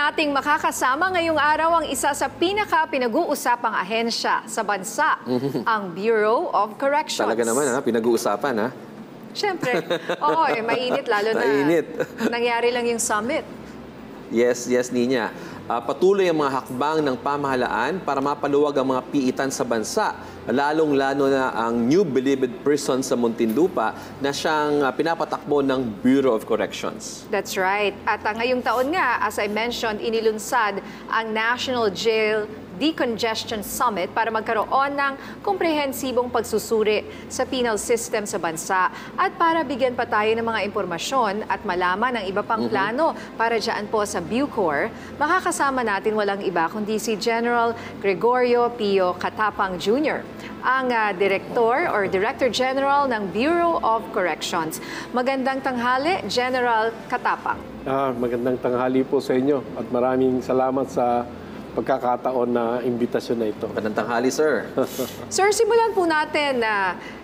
nating makakasama ngayong araw ang isa sa pinaka-pinag-uusapang ahensya sa bansa, ang Bureau of Corrections. Talaga naman, pinag-uusapan, ha? Siyempre. Oo, mainit lalo na mainit. Nangyari lang yung summit. Yes, Nina. Patuloy ang mga hakbang ng pamahalaan para mapaluwag ang mga piitan sa bansa, lalong-lalo na ang New Bilibid Prison sa Muntinlupa na siyang pinapatakbo ng Bureau of Corrections. That's right. At ngayong taon nga, as I mentioned, inilunsad ang National Jail Decongestion Summit para magkaroon ng komprehensibong pagsusuri sa penal system sa bansa at para bigyan pa tayo ng mga impormasyon at malaman ang iba pang plano para dyan po sa Bucor. Makakasama natin walang iba kundi si General Gregorio Pio Katapang Jr., ang Director General ng Bureau of Corrections. Magandang tanghali, General Katapang. Magandang tanghali po sa inyo at maraming salamat sa pagkakataon na imbitasyon na ito. Magandang tanghali, sir. Sir, simulan po natin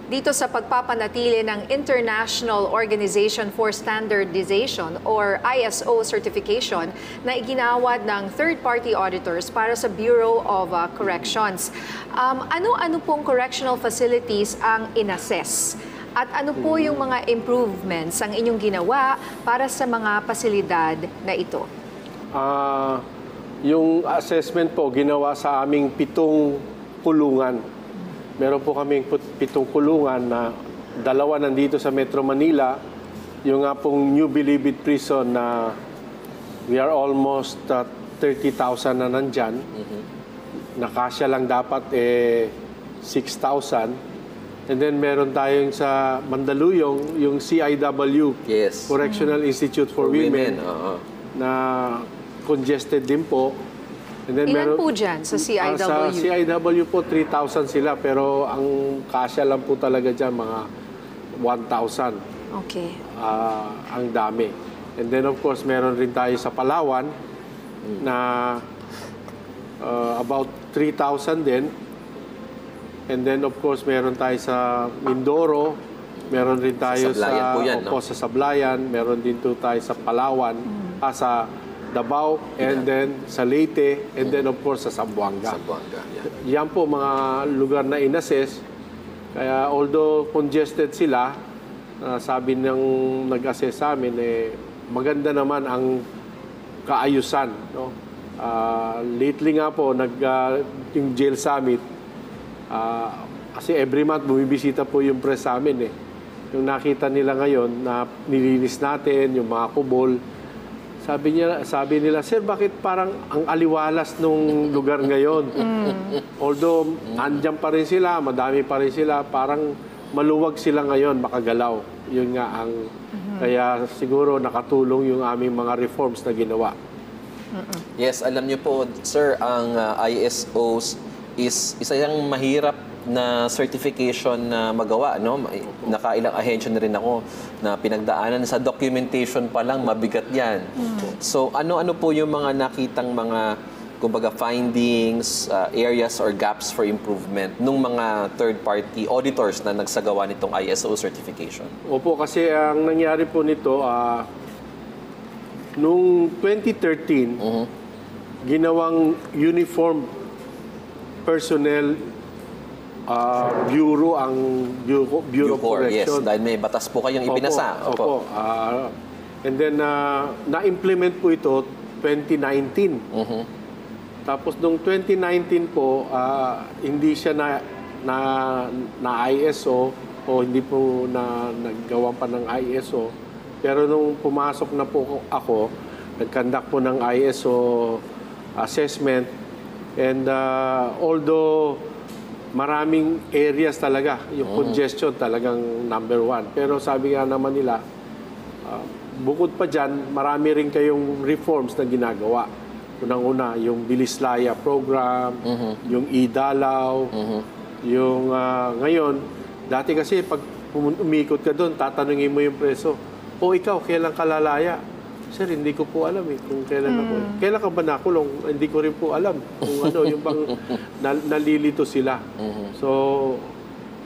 dito sa pagpapanatili ng International Organization for Standardization or ISO certification na iginawad ng third-party auditors para sa Bureau of Corrections. Ano-ano pong correctional facilities ang inassess? At ano po yung mga improvements ang inyong ginawa para sa mga pasilidad na ito? Yung assessment po, ginawa sa aming 7 kulungan. Meron po kaming 7 kulungan na 2 nandito sa Metro Manila. Yung nga pong New Bilibid Prison na we are almost 30,000 na nandyan. Nakasya lang dapat 6,000. And then meron tayong sa Mandaluyong, yung CIW, Correctional Institute for Women, na congested din po. And then ilan po dyan sa CIW? Sa CIW po, 3,000 sila. Pero ang kasya lang po talaga dyan, mga 1,000. Okay. Ang dami. And then of course, meron rin tayo sa Palawan na about 3,000 din. And then of course, meron tayo sa Mindoro. Meron rin tayo sa Sablayan. Meron din tayo sa Palawan. Sa Davao, and then sa Leyte, and then of course sa Zamboanga. Yan po mga lugar na inassess. Kaya although congested sila, sabi ng nag-assess sa amin, maganda naman ang kaayusan. No? Lately nga po, yung jail summit, kasi every month bumibisita po yung press sa amin. Yung nakita nila ngayon na nilinis natin, yung mga kubol, sabi nila, sir, bakit parang ang aliwalas nung lugar ngayon? Although, andyan pa rin sila, madami pa rin sila, parang maluwag sila ngayon, makagalaw. Yun nga ang, kaya siguro nakatulong yung aming mga reforms na ginawa. Yes, alam niyo po, sir, ang ISOs is isa yung mahirap na certification na magawa, no? Nakailang ahensya na rin ako na pinagdaanan. Sa documentation pa lang, mabigat yan. So, ano-ano po yung mga nakitang mga, kumbaga, findings, areas or gaps for improvement nung mga third-party auditors na nagsagawa nitong ISO certification? Opo, kasi ang nangyari po nito, nung 2013, ginawang uniform personnel Bureau ang Bureau of Correction. Yes, dahil may batas po kayong ibinasa. Opo. And then, na-implement po ito 2019. Tapos, noong 2019 po, hindi siya na ISO o hindi po naggawa pa ng ISO. Pero nung pumasok na po ako, nag-conduct po ng ISO assessment. And although maraming areas talaga, yung congestion talagang #1. Pero sabi nga naman nila, bukod pa dyan, marami rin kayong reforms na ginagawa. Unang-una, yung Bilislaya program, yung Idalaw, yung ngayon, dati kasi pag umikot ka doon, tatanungin mo yung preso, ikaw, kailan ka lalaya? Sir, hindi ko po alam kung kailan ako. Kailan ka ba nakulong? Hindi ko rin po alam kung ano, yung bang nalilito sila. So,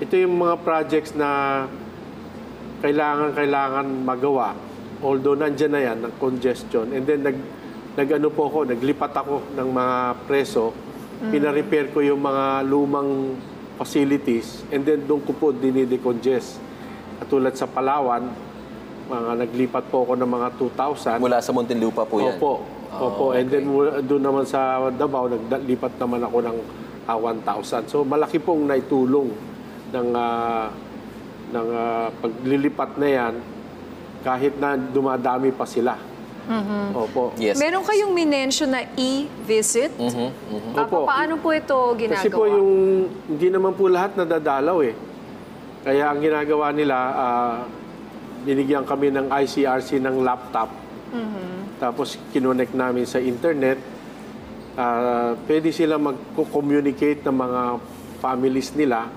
ito yung mga projects na kailangan magawa. Although nandyan na yan, ng congestion. And then naglipat ako ng mga preso, pina-repair ko yung mga lumang facilities, and then doon ko po dinidecongest. Katulad sa Palawan, naglipat po ako ng mga 2,000. Mula sa Muntinlupa po yan? Opo. Opo. And then doon naman sa Davao, naglipat naman ako ng 1,000. So malaki pong naitulong ng paglilipat na yan kahit na dumadami pa sila. Opo. Yes. Meron kayong minention na e-visit. Opo. Paano po ito ginagawa? Kasi po hindi naman po lahat nadadalaw eh. Kaya ang ginagawa nila, binigyan kami ng ICRC ng laptop. Tapos kinonect namin sa internet. Pwede sila mag-communicate ng mga families nila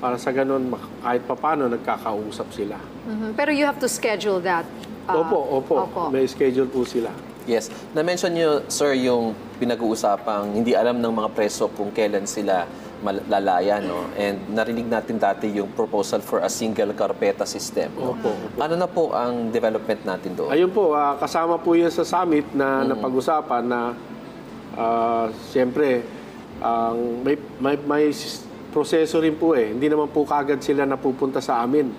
para sa ganun kahit papano nagkakausap sila. Pero you have to schedule that. Opo. May schedule po sila. Yes. Na-mention nyo, sir, yung pinag-uusapang hindi alam ng mga preso kung kailan sila malalaya, no? And narinig natin dati yung proposal for a single carpeta system. No? Opo. Ano na po ang development natin doon? Ayun po, kasama po yan sa summit na napag-usapan na siyempre, may proseso rin po eh. Hindi naman po kagad sila napupunta sa amin.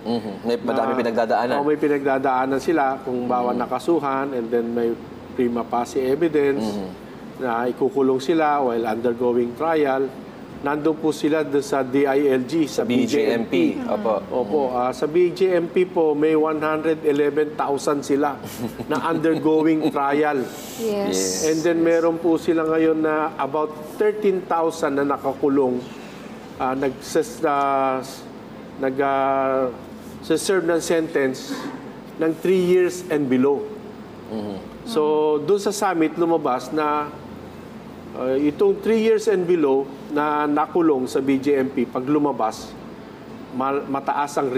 May madami pinagdadaanan. May pinagdadaanan sila kung bawa nakasuhan, and then may prima facie evidence na ikukulong sila while undergoing trial. Nandun po sila sa DILG, sa BJMP. Opo. Sa BJMP po, may 111,000 sila na undergoing trial. Yes. And then meron po sila ngayon na about 13,000 na nakakulong, nag-serve ng sentence ng 3 years and below. So, doon sa summit lumabas na itong 3 years and below na nakulong sa BJMP, pag lumabas, mataas ang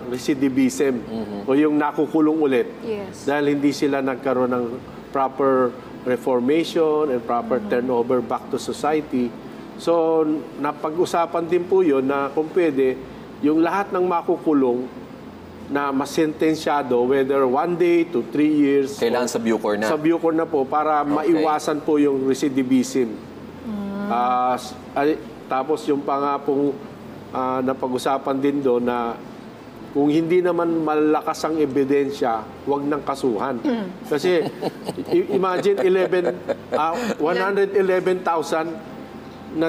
recidivism o yung nakukulong ulit. Yes. Dahil hindi sila nagkaroon ng proper reformation and proper turnover back to society. So, napag-usapan din po yun na kung pwede, yung lahat ng makukulong na masentensyado, whether 1 day to 3 years. Kailangan sa Bucor na? Sa Bucor na po, para maiwasan po yung recidivism. Tapos yung pa nga pong napag-usapan din doon na kung hindi naman malakas ang ebidensya, huwag nang kasuhan. Kasi imagine 111,000 na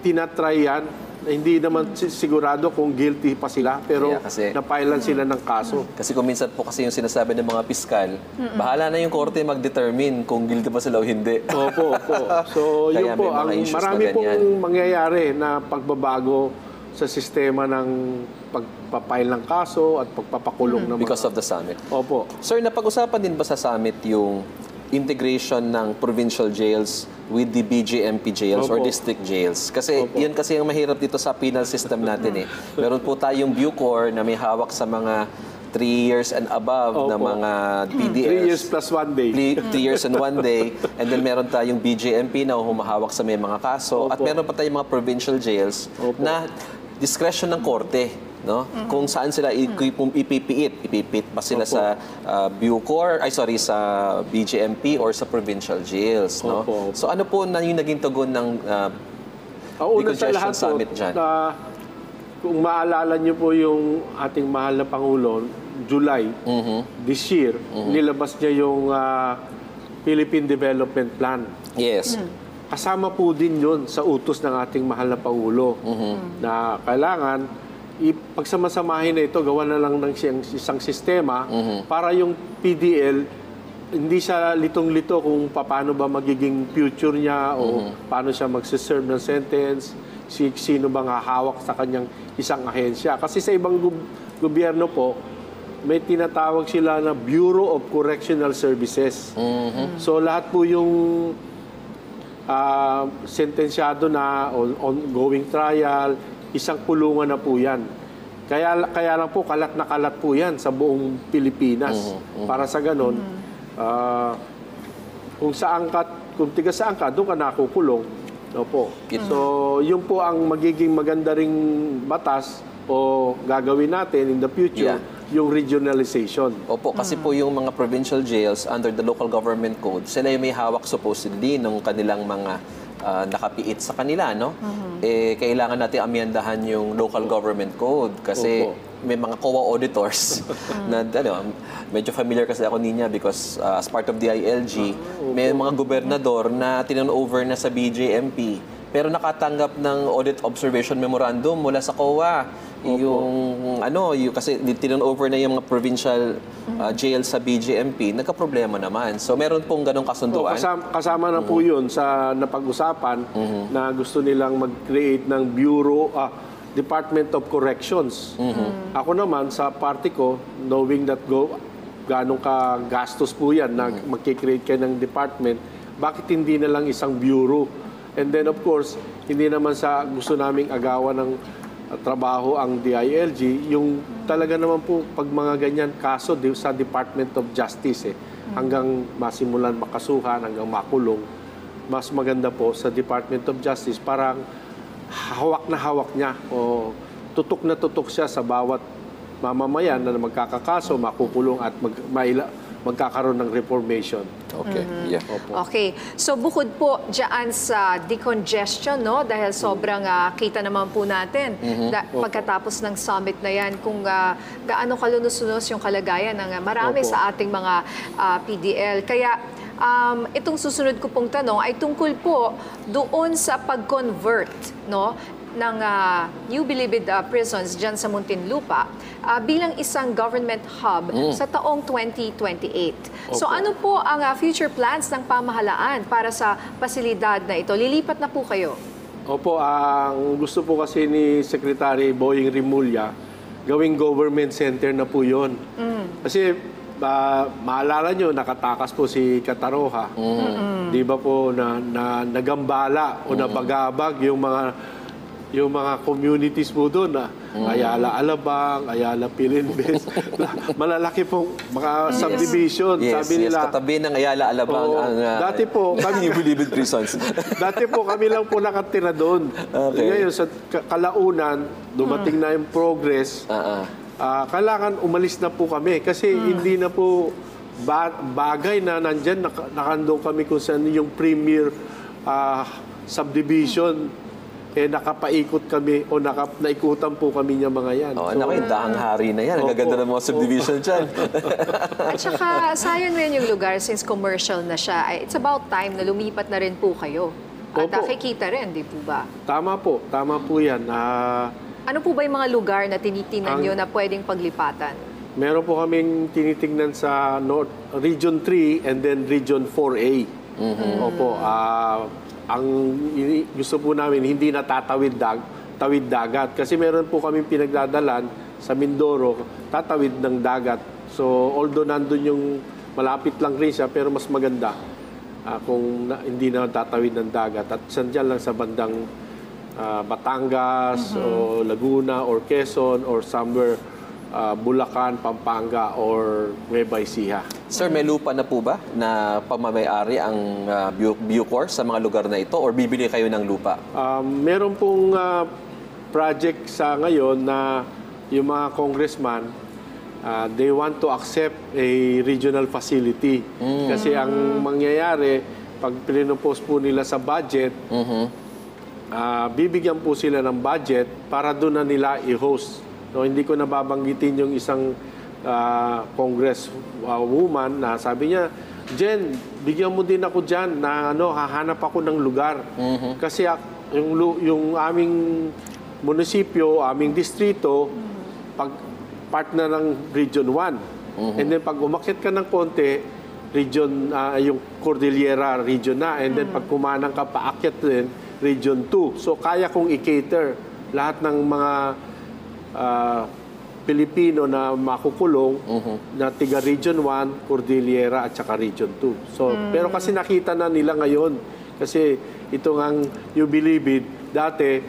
tinatry yan, hindi naman sigurado kung guilty pa sila, pero napailan sila ng kaso. Kasi kung minsan po kasi yung sinasabi ng mga piskal, bahala na yung korte mag-determine kung guilty ba sila o hindi. Opo. So, yun po, marami pong mangyayari na pagbabago sa sistema ng pagpapail ng kaso at pagpapakulong ng because of the summit. Opo. Sir, napag-usapan din ba sa summit yung integration ng provincial jails with the BJMP jails or district jails? Kasi yan kasi ang mahirap dito sa penal system natin eh. Meron po tayong Bucor na may hawak sa mga 3 years and above na mga PDLs. 3 years plus 1 day. 3 years and 1 day. And then meron tayong BJMP na humahawak sa may mga kaso. At meron pa tayong mga provincial jails na discretion ng korte. No? Kung saan sila ipipiit pa sila sa Bucor, sa BJMP or sa provincial jails, no? So ano po na yung naging tugon ng Decongestion Summit dyan? Kung maalala niyo po yung ating mahal na Pangulo, July this year, nilabas niya yung Philippine Development Plan. Yes. Kasama po din yun sa utos ng ating mahal na Pangulo na kailangan pagsamasamahin na ito, gawa na lang ng isang sistema para yung PDL hindi siya litong-lito kung paano ba magiging future niya o paano siya magsiserve ng sentence, sino bang hahawak sa kanyang isang ahensya. Kasi sa ibang gobyerno po, may tinatawag sila na Bureau of Correctional Services. So lahat po yung sentensyado na ongoing trial, isang kulungan na po yan. Kaya lang po, kalat na kalat po yan sa buong Pilipinas. Para sa ganon, kung tiga saan ka, doon ka nakukulong. Opo. So, yun po ang magiging maganda ring batas o gagawin natin in the future yung regionalization. Opo, kasi po yung mga provincial jails under the local government code, sila yung may hawak supposedly ng kanilang mga nakapiit sa kanila, no? Eh, kailangan natin amyendahan yung local government code kasi may mga COA auditors na medyo familiar kasi ako niya because as part of the ILG, may mga gobernador na tinan-over na sa BJMP pero nakatanggap ng audit observation memorandum mula sa COA. Yung kasi tinan-over na yung mga provincial jail sa BJMP, nagka-problema naman. So meron pong ganong kasunduan. Kasama na po yun sa napag-usapan na gusto nilang mag-create ng Department of Corrections. Ako naman, sa party ko, knowing that ganong ka-gastos po yan na mag-create kayo ng department, bakit hindi na lang isang bureau? And then of course, hindi naman sa gusto naming agawan ng trabaho ang DILG, yung talaga naman po pag mga ganyan kaso sa Department of Justice hanggang masimulan makasuhan, hanggang makulong, mas maganda po sa Department of Justice parang hawak na hawak niya o tutok na tutok siya sa bawat mamamayan na magkakakaso, makukulong at magkakaroon ng reformation. Okay. Yeah. Okay. So bukod po diyan sa decongestion, no, dahil sobrang kita naman po natin pagkatapos ng summit na yan kung gaano kalunos-lunos yung kalagayan ng marami sa ating mga PDL. Kaya itong susunod ko pong tanong ay tungkol po doon sa pag-convert, no, ng New Bilibid prisons dyan sa Muntinlupa bilang isang government hub sa taong 2028. So ano po ang future plans ng pamahalaan para sa pasilidad na ito? Lilipat na po kayo? Opo, ang gusto po kasi ni Secretary Boying Rimulya, gawing government center na po yun. Kasi maalala nyo, nakatakas po si Kataroha. Di ba po na nagambala o nabagabag yung mga communities po doon Ayala Alabang, Ayala Pilinbes, malalaki pong mga subdivision. Sabi nila, katabi ng Ayala Alabang ang dati po kami Bilibid prisons. Dati po kami lang po nakatira doon. Ngayon sa kalaunan, dumating na yung progress. Kailangan umalis na po kami kasi hindi na po bagay na nandyan, nakandong kami kung saan yung premier subdivision, nakapaikot kami o naikutan po kami niya mga yan. Yung dahang hari na yan. Ang gaganda ng mga subdivision dyan. At saka, sayang rin yung lugar since commercial na siya. It's about time na lumipat na rin po kayo. At nakikita rin, di po ba? Tama po yan. Ano po ba yung mga lugar na tinitingnan nyo na pwedeng paglipatan? Meron po kaming tinitingnan sa Region 3 and then Region 4A. Opo. Ang gusto po namin, hindi na tawid dagat. Kasi meron po kaming pinagdadalan sa Mindoro, tatawid ng dagat. So, although nandun yung malapit lang rin siya, pero mas maganda kung hindi na tatawid ng dagat. At sandyan lang sa bandang Batangas o Laguna or Quezon or somewhere Bulacan, Pampanga or Nueva Ecija. Sir, may lupa na po ba na pamamayari ang Bucor sa mga lugar na ito or bibili kayo ng lupa? Meron pong project sa ngayon na yung mga congressman, they want to accept a regional facility. Kasi ang mangyayari, pag pinopose po nila sa budget, bibigyan po sila ng budget para doon na nila i-host. No, hindi ko nababanggitin yung isang congress woman na sabi niya, Jen, bigyan mo din ako dyan na hahanap ako ng lugar. Kasi yung aming munisipyo, aming distrito, pag part na ng Region 1. And then pag umakyat ka ng konti, yung Cordillera region na. And then pag kumanang ka, paakyat din, Region 2. So kaya kong i-cater lahat ng mga Pilipino na makukulong na tiga Region 1, Cordillera at saka Region 2. So, pero kasi nakita na nila ngayon kasi ito ngang New Bilibid, dati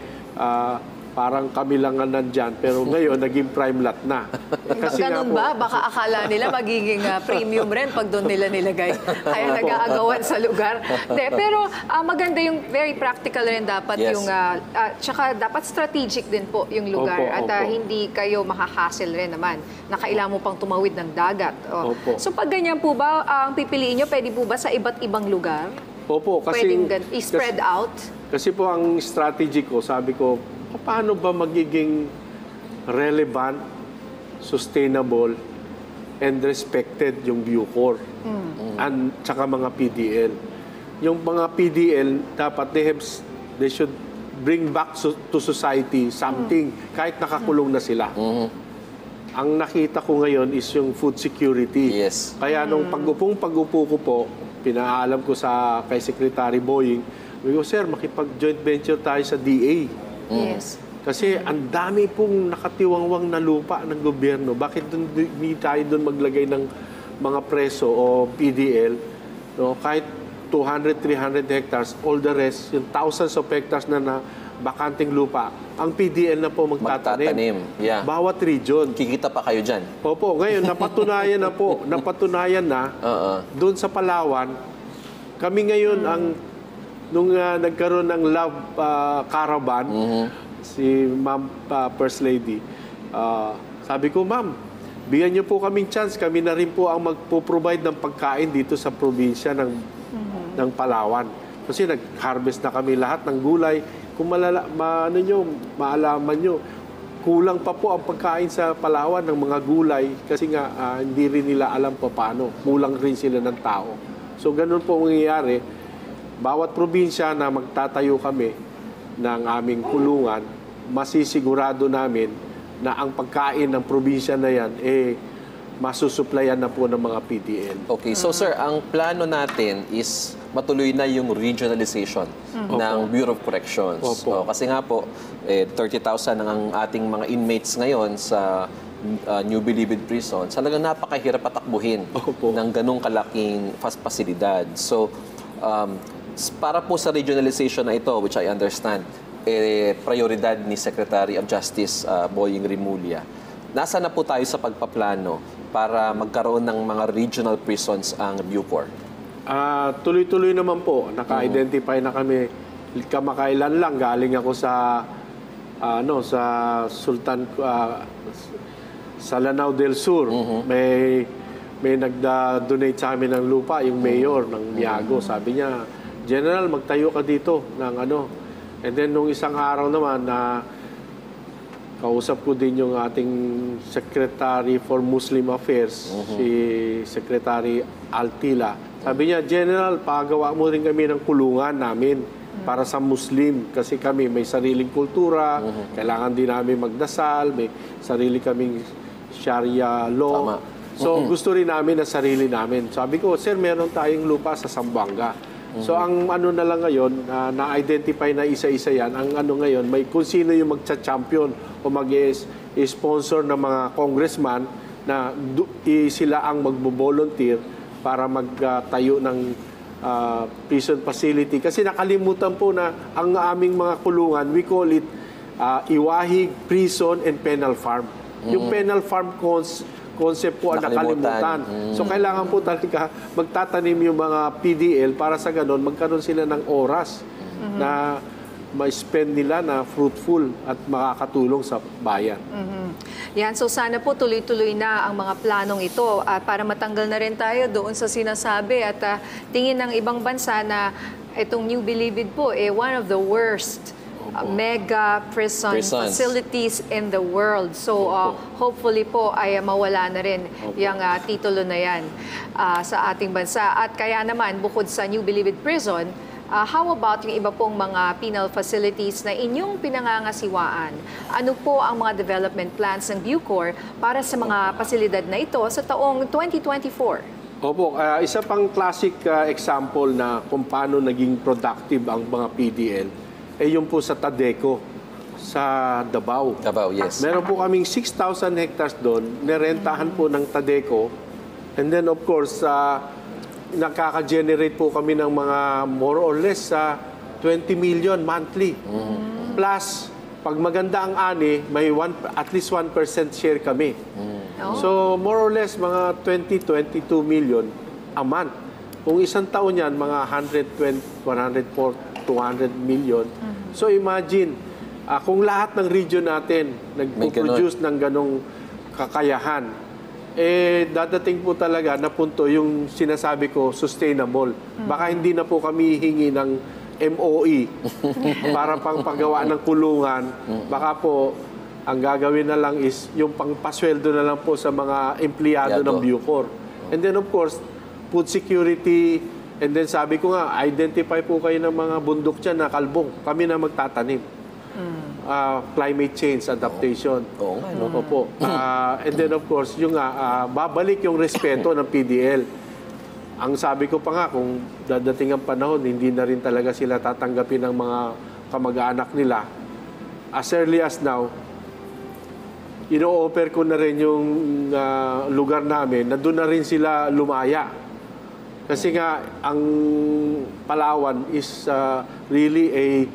parang kami lang ang nandyan, pero ngayon naging prime lot na. Kasi nga Ganun po, ba? Baka akala nila magiging premium rent pag doon nila nilagay. Kaya nag-aagawan sa lugar. De, pero maganda yung very practical rin dapat Yes. yung, tsaka dapat strategic din po yung lugar. Opo, At opo. hindi kayo makahassle rin naman na kailangan mo pang tumawid ng dagat. Oh. Opo. So pag ganyan po ba, ang pipiliin nyo, pwede po ba sa iba't ibang lugar? opo, kasi, Pwedeng i-spread out? Kasi po ang strategy ko, sabi ko, paano ba magiging relevant, sustainable, and respected yung Bucor and tsaka mga PDL. Yung mga PDL, dapat they should bring back to society something kahit nakakulong na sila. Ang nakita ko ngayon is yung food security. Yes. Kaya nung pag-upo ko po, pinaalam ko kay Secretary Boying, sabi ko, sir, makipag-joint venture tayo sa DA. Yes. Kasi ang dami pong nakatiwangwang na lupa ng gobyerno. Bakit hindi tayo doon maglagay ng mga preso o PDL? No? Kahit 200, 300 hectares, all the rest, yung thousands of hectares na bakanting lupa, ang PDL na po magtatanim. Magtatanim, yeah. Bawat region. Kikita pa kayo dyan. Opo, ngayon napatunayan na po, napatunayan na doon sa Palawan. Kami ngayon nung nagkaroon ng love caravan, si Ma'am First Lady, sabi ko, Ma'am, bigyan niyo po kaming chance. Kami na rin po ang magpo-provide ng pagkain dito sa probinsya ng Palawan. Kasi nag-harvest na kami lahat ng gulay. Kung maalaman nyo, kulang pa po ang pagkain sa Palawan ng mga gulay kasi nga hindi rin nila alam paano. Kulang rin sila ng tao. So ganun po mangyayari. Bawat probinsya na magtatayo kami ng aming kulungan, masisigurado namin na ang pagkain ng probinsya na yan, masusuplayan na po ng mga PDL. Okay, so sir, ang plano natin is matuloy na yung regionalization ng Bureau of Corrections. Opo. Kasi nga po, 30,000 ang ating mga inmates ngayon sa New Bilibid Prison. Talagang napakahirap patakbuhin Opo. ng ganong kalaking pasilidad. So, para po sa regionalization na ito, which I understand, prioridad ni Secretary of Justice Boying Rimulya, nasa na po tayo sa pagpaplano para magkaroon ng mga regional prisons ang Bucor? Tuloy-tuloy naman po. Naka-identify na kami. Kamakailan lang, galing ako sa sa Lanao del Sur. May nagda-donate sa amin ng lupa, yung mayor ng Miago. Sabi niya, General, magtayo ka dito ng And then, nung isang araw naman, kausap ko din yung ating Secretary for Muslim Affairs, si Secretary Altila. Sabi niya, General, pagawa mo rin kami ng kulungan namin para sa Muslim. Kasi kami may sariling kultura, kailangan din namin magdasal, may sarili kaming Sharia law. Tama. So, gusto rin namin na sarili namin. Sabi ko, sir, meron tayong lupa sa Zamboanga. So, ang na lang ngayon, na-identify na isa-isa yan, ang ngayon, may kung sino yung magcha-champion o mag-sponsor ng mga congressman na sila ang magbo-volunteer para magtayo ng prison facility. Kasi nakalimutan po na ang aming mga kulungan, we call it Iwahig Prison and Penal Farm. Yung penal farm concept po ang nakalimutan. So, kailangan po talaga magtatanim yung mga PDL para sa ganun, magkaroon sila ng oras na ma-spend nila na fruitful at makakatulong sa bayan. Yan, so sana po tuloy-tuloy na ang mga planong ito para matanggal na rin tayo doon sa sinasabi at tingin ng ibang bansa na itong New Bilibid po, one of the worst mega prisons facilities in the world. So, hopefully po ay mawala na rin yung titulo na yan sa ating bansa. At kaya naman, bukod sa New Bilibid Prison, how about yung iba pong mga penal facilities na inyong pinangangasiwaan? Ano po ang mga development plans ng Bucor para sa mga pasilidad na ito sa taong 2024? Opo, isa pang classic example na kung paano naging productive ang mga PDL yung po sa Tadeco, sa Davao. Davao, yes. Meron po kaming 6,000 hectares doon, nirentahan po ng Tadeco. And then of course, nakaka-generate po kami ng mga more or less 20 million monthly. Plus, pag maganda ang ani, may at least 1% share kami. Oh. So, more or less, mga 22 million a month. Kung isang taon yan, mga 104, 200 million. So, imagine, kung lahat ng region natin nagpo-produce ng ganong kakayahan, dadating po talaga na punto yung sinasabi ko, sustainable. Baka hindi na po kami hihingi ng MOE para pang paggawa ng kulungan. Baka po, ang gagawin na lang is yung pangpasweldo na lang po sa mga empleyado ng Bucor. And then of course, food security, and then sabi ko nga, identify po kayo ng mga bundok dyan na kalbong. Kami na magtatanim. Climate change adaptation. Oo nga. Opo. And then of course, yung babalik yung respeto ng PDL. Ang sabi ko pa nga, kung dadating ang panahon, hindi na rin talaga sila tatanggapin ng mga kamag-anak nila. As early as now, ino-offer ko na rin yung lugar namin na doon na rin sila lumaya. Kasi nga, ang Palawan is really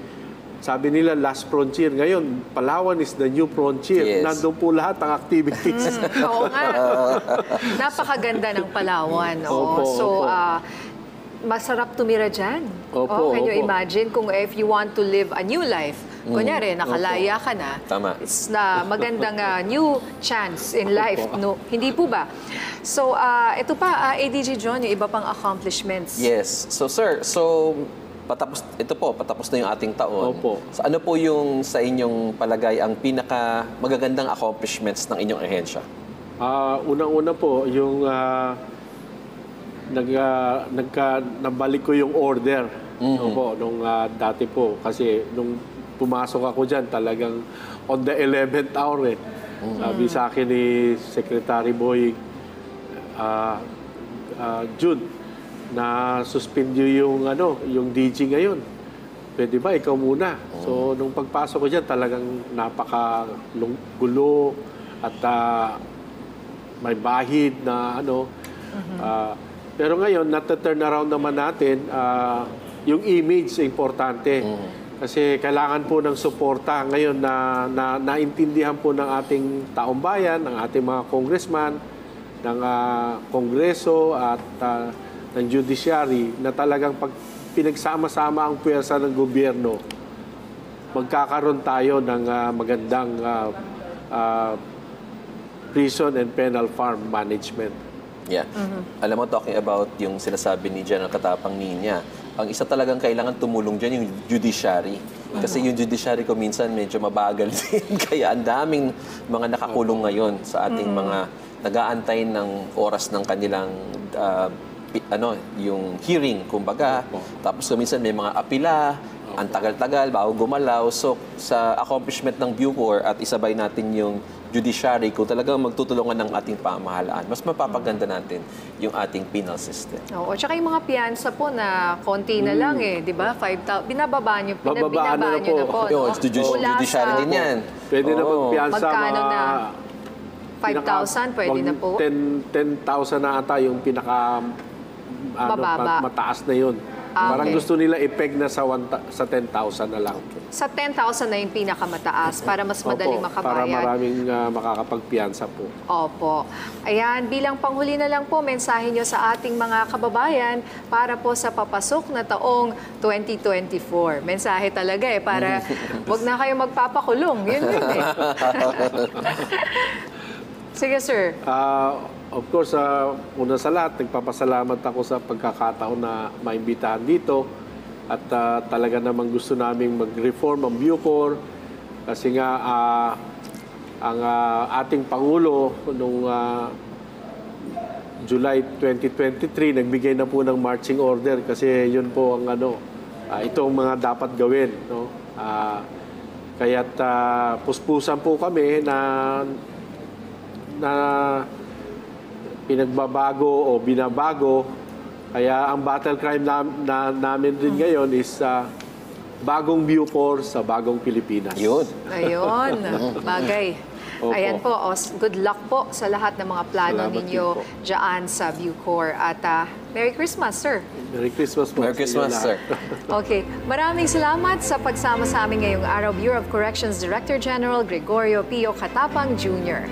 sabi nila, last frontier. Ngayon, Palawan is the new frontier. Yes. Nandun po lahat ang activities. Oo nga. Napakaganda ng Palawan. Opo, So, opo. masarap tumira dyan. Opo, Can you opo. imagine kung if you want to live a new life, kunyari, nakalaya ka na, Tama. it's na magandang new chance in life. Opo. No, hindi po ba? So, ito pa, ADG John, yung iba pang accomplishments. Yes. So sir, patapos na yung ating taon. Opo. So, ano po yung sa inyong palagay ang pinaka magagandang accomplishments ng inyong ahensya? Unang-una po, yung nabalik ko yung order. Opo, nung dati po. Kasi nung pumasok ako dyan, talagang on the 11th hour eh. Sabi sa akin ni Secretary Boy Jude, na suspend yung DG ngayon. Pwede ba ikaw muna? So nung pagpasok ko diyan, talagang napaka-gulo at may bahid na pero ngayon nata-turn around naman natin, yung image importante. Kasi kailangan po ng suporta ngayon na naintindihan po ng ating taong bayan, ng ating mga congressman, ng kongreso at ng judiciary na talagang pag pinagsama-sama ang puwersa ng gobyerno, magkakaroon tayo ng magandang prison and penal farm management. Yeah. Alam mo, talking about yung sinasabi ni General Katapang Niña, ang isa talagang kailangan tumulong dyan yung judiciary. Kasi yung judiciary ko minsan medyo mabagal din. Kaya ang daming mga nakakulong ngayon sa ating mga nag-aantay ng oras ng kanilang yung hearing, kumbaga. Tapos minsan may mga apila, ang tagal-tagal, bago gumalaw. So, sa accomplishment ng Bucor at isabay natin yung judiciary, kung talagang magtutulungan ng ating pamahalaan, mas mapapaganda natin yung ating penal system. Oo, tsaka yung mga piyansa po na konti na lang di ba? 5,000, binababa nyo na po. Yun, no? judiciary din yan. Pwede na magpiyansa Magkano na? 5,000, pwede na po? 10,000 na ata yung pinaka mataas na yun. Parang Okay. gusto nila i-peg na sa 10,000 na lang. Sa 10,000 na yung pinakamataas para mas madaling Opo, para makabayad. maraming makakapagpiyansa po. Opo. Ayan, bilang panghuli na lang po, mensahe nyo sa ating mga kababayan para po sa papasok na taong 2024. Mensahe talaga para wag na kayo magpapakulong. Yun eh. Sige, sir. Of course, una sa lahat, nagpapasalamat ako sa pagkakataon na maimbitahan dito. At talaga namang gusto naming mag-reform ang Bucor. Kasi nga, ang ating Pangulo noong July 2023, nagbigay na po ng marching order. Kasi yun po ang ito ang mga dapat gawin. No? Kaya't puspusan po kami na pinagbabago o binabago. Kaya ang battle crime namin din ngayon is bagong Bucor sa bagong Pilipinas. Yun. Ayun, bagay. Opo. Ayan po, good luck po sa lahat ng mga plano Salamat ninyo din po. dyan sa Bucor. At Merry Christmas, sir. Merry Christmas po. Merry sa inyo Christmas, sir. lahat. Okay, maraming salamat sa pagsama sa amin ngayong araw, Bureau of Corrections Director General Gregorio Pio Katapang Jr.